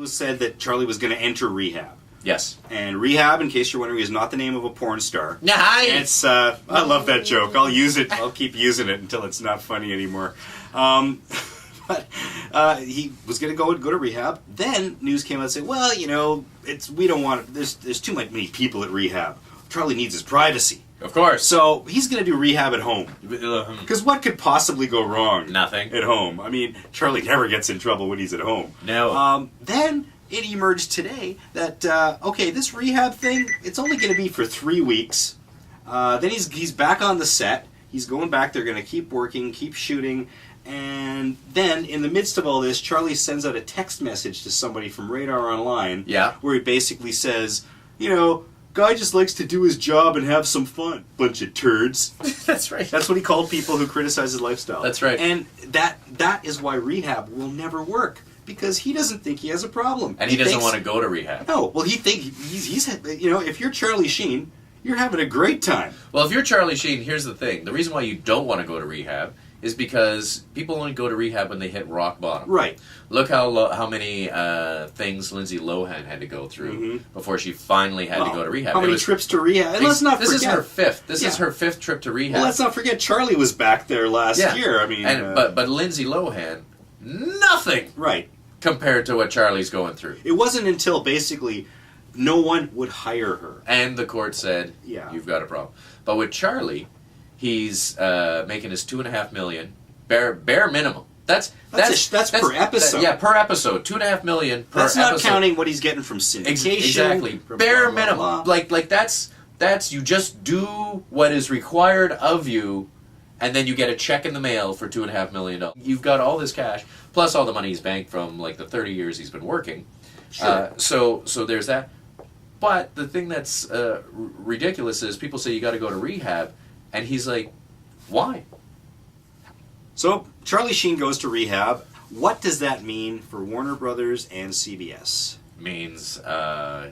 was said that Charlie was going to enter rehab. Yes. And Rehab, in case you're wondering, is not the name of a porn star. Nice. It's I love that joke. I'll use it. I'll keep using it until it's not funny anymore. But he was going to go to rehab. Then news came out and said, well, we don't want. There's too many people at rehab. Charlie needs his privacy. Of course. So he's going to do rehab at home. Because what could possibly go wrong? Nothing. At home. I mean, Charlie never gets in trouble when he's at home. No. Then it emerged today that, this rehab thing, it's only going to be for 3 weeks. Then he's back on the set. He's going back. They're going to keep working, keep shooting. And then, in the midst of all this, Charlie sends out a text message to somebody from Radar Online. Yeah. Where he basically says, guy just likes to do his job and have some fun. Bunch of turds. That's right. That's what he called people who criticize his lifestyle. That's right. And that is why rehab will never work. Because he doesn't think he has a problem. And he doesn't want to go to rehab. No, well, he thinks he's if you're Charlie Sheen, you're having a great time. Well, if you're Charlie Sheen, here's the thing. The reason why you don't want to go to rehab is because people only go to rehab when they hit rock bottom. Right. Look how many things Lindsay Lohan had to go through before she finally had to go to rehab. How many trips to rehab? And let's not forget. This is her fifth. This is her fifth trip to rehab. Well, let's not forget Charlie was back there last year. I mean, but Lindsay Lohan, nothing. Right. Compared to what Charlie's going through. It wasn't until basically no one would hire her. And the court said, you've got a problem. But with Charlie, he's making his $2.5 million bare minimum. That's per episode. Per episode, $2.5 million per episode. That's not counting what he's getting from syndication. Exactly, bare minimum. Like that's you just do what is required of you, and then you get a check in the mail for $2.5 million. You've got all this cash plus all the money he's banked from like the 30 years he's been working. Sure. So there's that. But the thing that's ridiculous is people say you got to go to rehab, and he's like, why? So Charlie Sheen goes to rehab. What does that mean for Warner Brothers and CBS? Means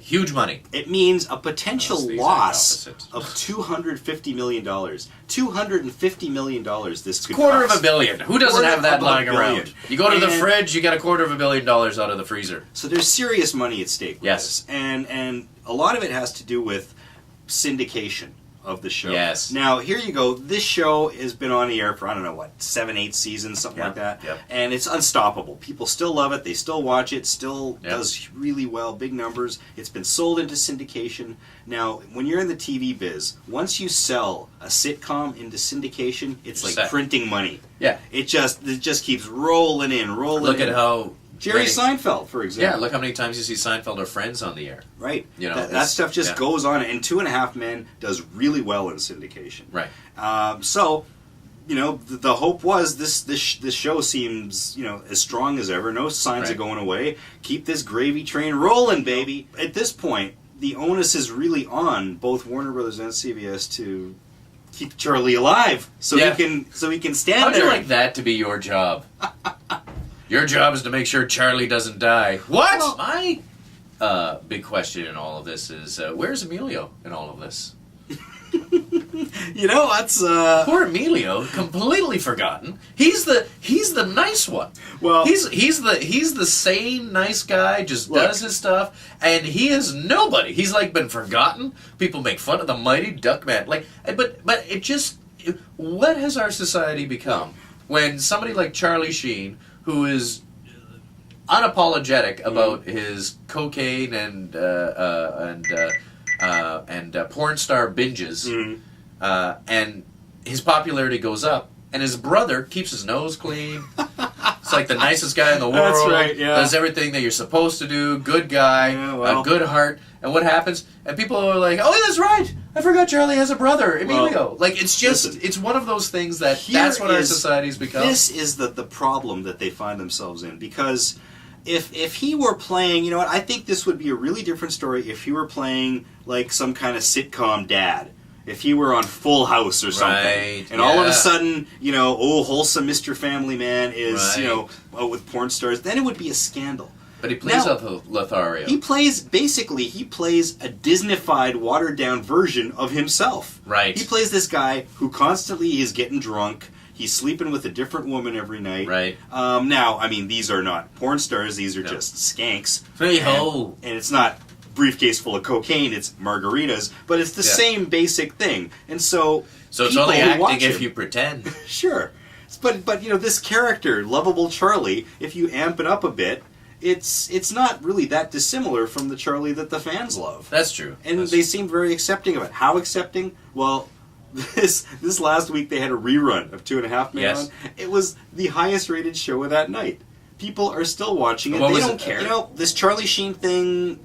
huge money. It means a potential loss of $250 million. $250 million this could quarter cost. of a billion. Who doesn't have that lying around? You go to the fridge, you get $250 million out of the freezer. So there's serious money at stake with this. And a lot of it has to do with syndication of the show. Yes. Now, here you go. This show has been on the air for, 7, 8 seasons, something like that. Yep. And it's unstoppable. People still love it. They still watch it. Still does really well. Big numbers. It's been sold into syndication. Now, when you're in the TV biz, once you sell a sitcom into syndication, it's like printing money. Yeah. It just keeps rolling in. Look at how... Jerry Seinfeld, for example. Yeah, look how many times you see Seinfeld or Friends on the air. Right. That stuff just goes on, and 2.5 Men does really well in syndication. Right. So, the hope was this show seems, as strong as ever. No signs of going away. Keep this gravy train rolling, baby. At this point, the onus is really on both Warner Brothers and CBS to keep Charlie alive, so he can stand How'd there. you like that to be your job? Your job is to make sure Charlie doesn't die. What? Well, my big question in all of this is, where's Emilio in all of this? That's poor Emilio, completely forgotten. He's the nice one. Well, he's the same nice guy, just does his stuff, and he is nobody. He's like been forgotten. People make fun of the mighty Duckman. But it just, what has our society become when somebody like Charlie Sheen, who is unapologetic about his cocaine and porn star binges, and his popularity goes up, and his brother keeps his nose clean. It's like the nicest guy in the world. That's right, yeah. Does everything that you're supposed to do. Good guy, a good heart. And what happens? And people are like, "Oh, that's right. I forgot Charlie has a brother, Emilio." It's one of those things that's what our society's become. This is the problem that they find themselves in, because if he were playing, I think this would be a really different story if he were playing like some kind of sitcom dad. If he were on Full House or something, and all of a sudden, wholesome Mr. Family Man is, with porn stars, then it would be a scandal. But he plays Lothario. He plays a Disneyfied, watered-down version of himself. Right. He plays this guy who constantly is getting drunk. He's sleeping with a different woman every night. Right. Now, I mean, these are not porn stars. These are just skanks. And it's not briefcase full of cocaine. It's margaritas. But it's the same basic thing. And so it's only acting if you pretend. Sure. But you know, this character, lovable Charlie, if you amp it up a bit, it's not really that dissimilar from the Charlie that the fans love. That's true. And they seem very accepting of it. How accepting? Well, this last week they had a rerun of 2.5 Men on. It was the highest rated show of that night. People are still watching it. They don't care. You know, this Charlie Sheen thing,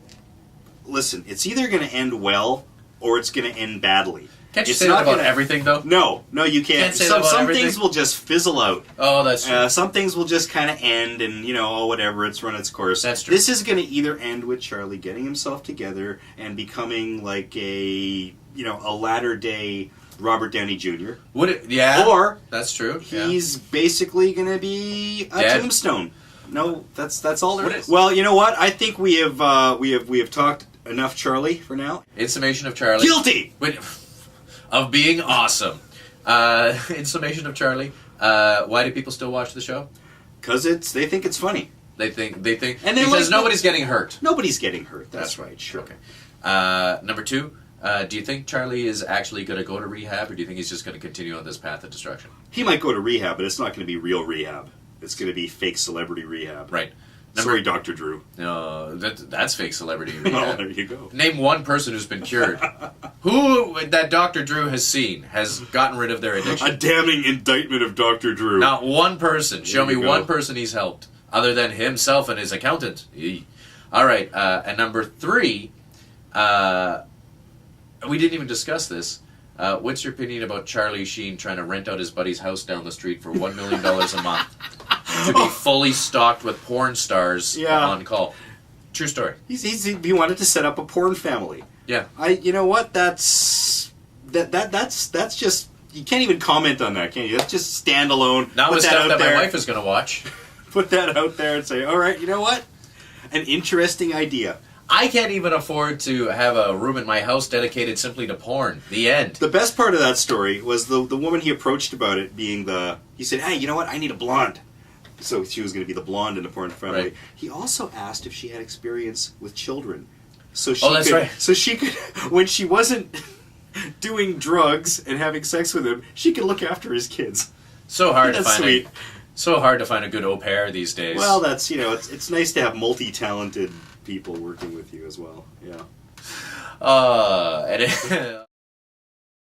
listen, it's either going to end well or it's going to end badly. Can't you say that about everything, though? No, you can't. Some things will just fizzle out. Oh, that's true. Some things will just kind of end and, you know, whatever, it's run its course. That's true. This is going to either end with Charlie getting himself together and becoming like a latter-day Robert Downey Jr. Or that's true. He's basically going to be a tombstone. No, that's all there is. Is. Well, you know what? I think we have talked enough Charlie for now. In summation of Charlie. Guilty. Of being awesome. In summation of Charlie, why do people still watch the show? Because they think it's funny. They think, and because nobody's getting hurt. Nobody's getting hurt. That's right. Sure. Okay. Number 2. Do you think Charlie is actually going to go to rehab, or do you think he's just going to continue on this path of destruction? He might go to rehab, but it's not going to be real rehab. It's going to be fake celebrity rehab. Right. Sorry, Dr. Drew. No, that's fake celebrity rehab. Well, there you go. Name one person who's been cured. Who that Dr. Drew has seen has gotten rid of their addiction. A damning indictment of Dr. Drew. Not one person. Show me one person he's helped, other than himself and his accountant. All right, and number 3, we didn't even discuss this. What's your opinion about Charlie Sheen trying to rent out his buddy's house down the street for $1 million a month to be fully stocked with porn stars on call? True story. He wanted to set up a porn family. Yeah. You know what? That's just, you can't even comment on that, can you? That's just standalone. Not with stuff that my wife is going to watch. Put that out there and say, all right, you know what? An interesting idea. I can't even afford to have a room in my house dedicated simply to porn. The end. The best part of that story was the woman he approached about it being he said, hey, you know what? I need a blonde. So she was going to be the blonde in the porn family. Right. He also asked if she had experience with children. So she could, when she wasn't doing drugs and having sex with him, she could look after his kids. So hard to That's find. Sweet. So hard to find a good au pair these days. Well, that's, it's nice to have multi-talented people working with you as well. Yeah.